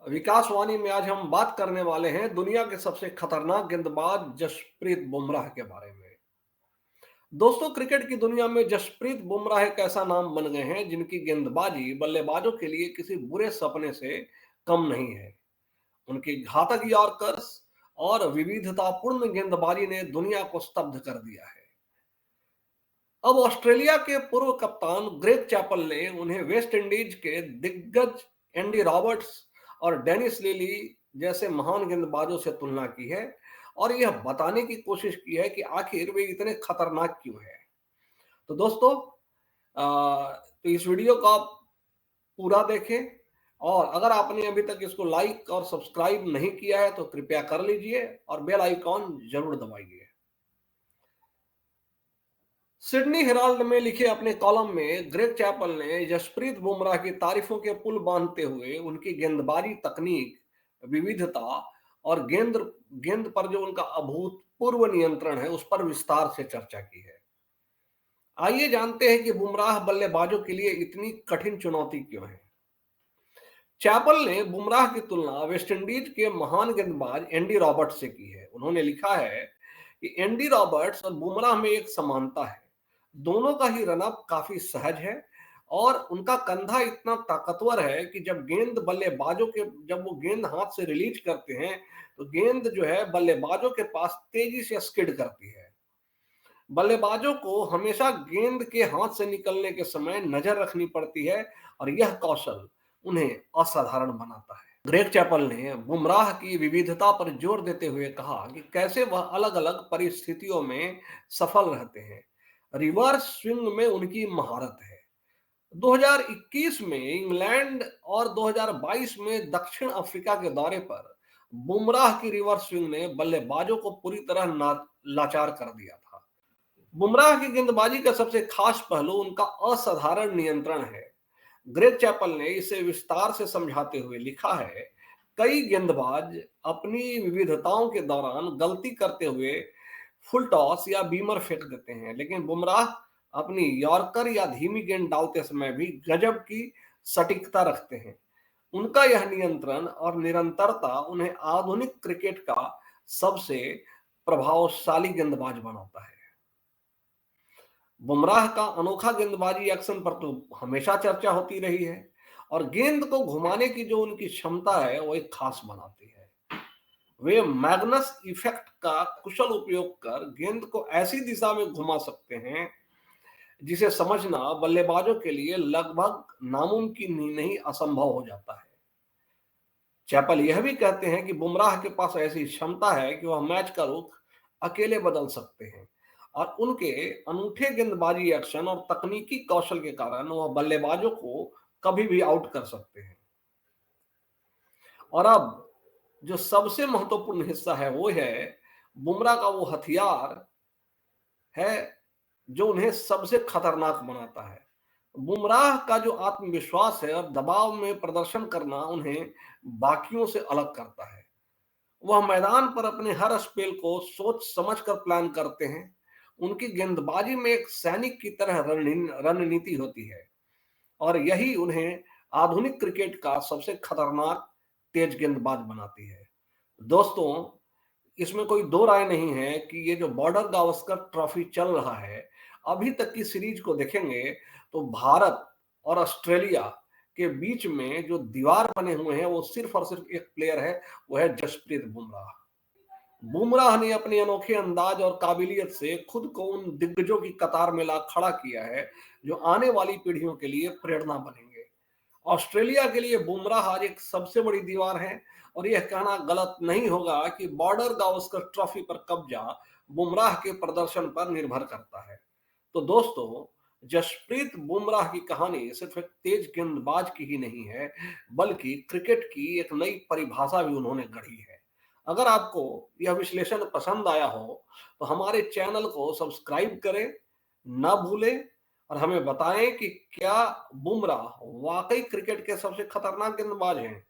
विकासवाणी में आज हम बात करने वाले हैं दुनिया के सबसे खतरनाक गेंदबाज जसप्रीत बुमराह के बारे में। दोस्तों, क्रिकेट की दुनिया में जसप्रीत बुमराह एक ऐसा नाम बन गए हैं जिनकी गेंदबाजी बल्लेबाजों के लिए किसी बुरे सपने से कम नहीं है। उनकी घातक यॉर्कर्स और विविधतापूर्ण गेंदबाजी ने दुनिया को स्तब्ध कर दिया है। अब ऑस्ट्रेलिया के पूर्व कप्तान ग्रेग चैपल ने उन्हें वेस्ट इंडीज के दिग्गज एंडी रॉबर्ट्स और डेनिस लिली जैसे महान गेंदबाजों से तुलना की है और यह बताने की कोशिश की है कि आखिर वे इतने खतरनाक क्यों हैं। तो दोस्तों, तो इस वीडियो को आप पूरा देखें और अगर आपने अभी तक इसको लाइक और सब्सक्राइब नहीं किया है तो कृपया कर लीजिए और बेल आइकॉन जरूर दबाइए। सिडनी हेराल्ड में लिखे अपने कॉलम में ग्रेग चैपल ने जसप्रीत बुमराह की तारीफों के पुल बांधते हुए उनकी गेंदबाजी तकनीक, विविधता और गेंद गेंद पर जो उनका अभूतपूर्व नियंत्रण है उस पर विस्तार से चर्चा की है। आइए जानते हैं कि बुमराह बल्लेबाजों के लिए इतनी कठिन चुनौती क्यों है। चैपल ने बुमराह की तुलना वेस्टइंडीज के महान गेंदबाज एंडी रॉबर्ट्स से की है। उन्होंने लिखा है कि एंडी रॉबर्ट्स और बुमराह में एक समानता है। दोनों का ही रनअप काफी सहज है और उनका कंधा इतना ताकतवर है कि जब वो गेंद हाथ से रिलीज करते हैं तो गेंद जो है बल्लेबाजों के पास तेजी से स्किड करती है। बल्लेबाजों को हमेशा गेंद के हाथ से निकलने के समय नजर रखनी पड़ती है और यह कौशल उन्हें असाधारण बनाता है। ग्रेग चैपल ने बुमराह की विविधता पर जोर देते हुए कहा कि कैसे वह अलग अलग परिस्थितियों में सफल रहते हैं। रिवर्स स्विंग में उनकी महारत है। 2021 में इंग्लैंड और 2022 में दक्षिण अफ्रीका के दौरे पर बुमराह की रिवर्स स्विंग ने बल्लेबाजों को पूरी तरह लाचार कर दिया था। बुमराह की गेंदबाजी का सबसे खास पहलू उनका असाधारण नियंत्रण है। ग्रेग चैपल ने इसे विस्तार से समझाते हुए लिखा है, कई गेंदबाज अपनी विविधताओं के दौरान गलती करते हुए फुल टॉस या बीमर फेंक देते हैं, लेकिन बुमराह अपनी यॉर्कर या धीमी गेंद डालते समय भी गजब की सटीकता रखते हैं। उनका यह नियंत्रण और निरंतरता उन्हें आधुनिक क्रिकेट का सबसे प्रभावशाली गेंदबाज बनाता है। बुमराह का अनोखा गेंदबाजी एक्शन पर तो हमेशा चर्चा होती रही है और गेंद को घुमाने की जो उनकी क्षमता है वो एक खास बनाती है। वे मैग्नस इफेक्ट का कुशल उपयोग कर गेंद को ऐसी दिशा में घुमा सकते हैं जिसे समझना बल्लेबाजों के लिए लगभग नामुमकिन ही नहीं, असंभव हो जाता है। चैपल यह भी कहते हैं कि बुमराह के पास ऐसी क्षमता है कि वह मैच का रुख अकेले बदल सकते हैं और उनके अनूठे गेंदबाजी एक्शन और तकनीकी कौशल के कारण वह बल्लेबाजों को कभी भी आउट कर सकते हैं। और अब जो सबसे महत्वपूर्ण हिस्सा है वो है बुमराह का वो हथियार है जो उन्हें सबसे खतरनाक बनाता है। बुमराह का जो आत्मविश्वास है और दबाव में प्रदर्शन करना उन्हें बाकियों से अलग करता है। वह मैदान पर अपने हर स्पेल को सोच समझ कर प्लान करते हैं। उनकी गेंदबाजी में एक सैनिक की तरह रणनीति होती है और यही उन्हें आधुनिक क्रिकेट का सबसे खतरनाक तेज गेंदबाज बनाती है। दोस्तों, इसमें कोई दो राय नहीं है कि ये जो बॉर्डर गावस्कर ट्रॉफी चल रहा है, अभी तक की सीरीज को देखेंगे तो भारत और ऑस्ट्रेलिया के बीच में जो दीवार बने हुए हैं वो सिर्फ और सिर्फ एक प्लेयर है, वो है जसप्रीत बुमराह। बुमराह ने अपने अनोखे अंदाज और काबिलियत से खुद को उन दिग्गजों की कतार में ला खड़ा किया है जो आने वाली पीढ़ियों के लिए प्रेरणा बनेंगे। ऑस्ट्रेलिया के लिए बुमराह आज एक सबसे बड़ी दीवार है और यह कहना गलत नहीं होगा कि बॉर्डर गावस्कर ट्रॉफी पर कब्जा बुमराह के प्रदर्शन पर निर्भर करता है। तो दोस्तों, जसप्रीत बुमराह की कहानी सिर्फ एक तेज गेंदबाज की ही नहीं है, बल्कि क्रिकेट की एक नई परिभाषा भी उन्होंने गढ़ी है। अगर आपको यह विश्लेषण पसंद आया हो तो हमारे चैनल को सब्सक्राइब करें, ना भूलें और हमें बताएं कि क्या बुमराह वाकई क्रिकेट के सबसे खतरनाक गेंदबाज हैं।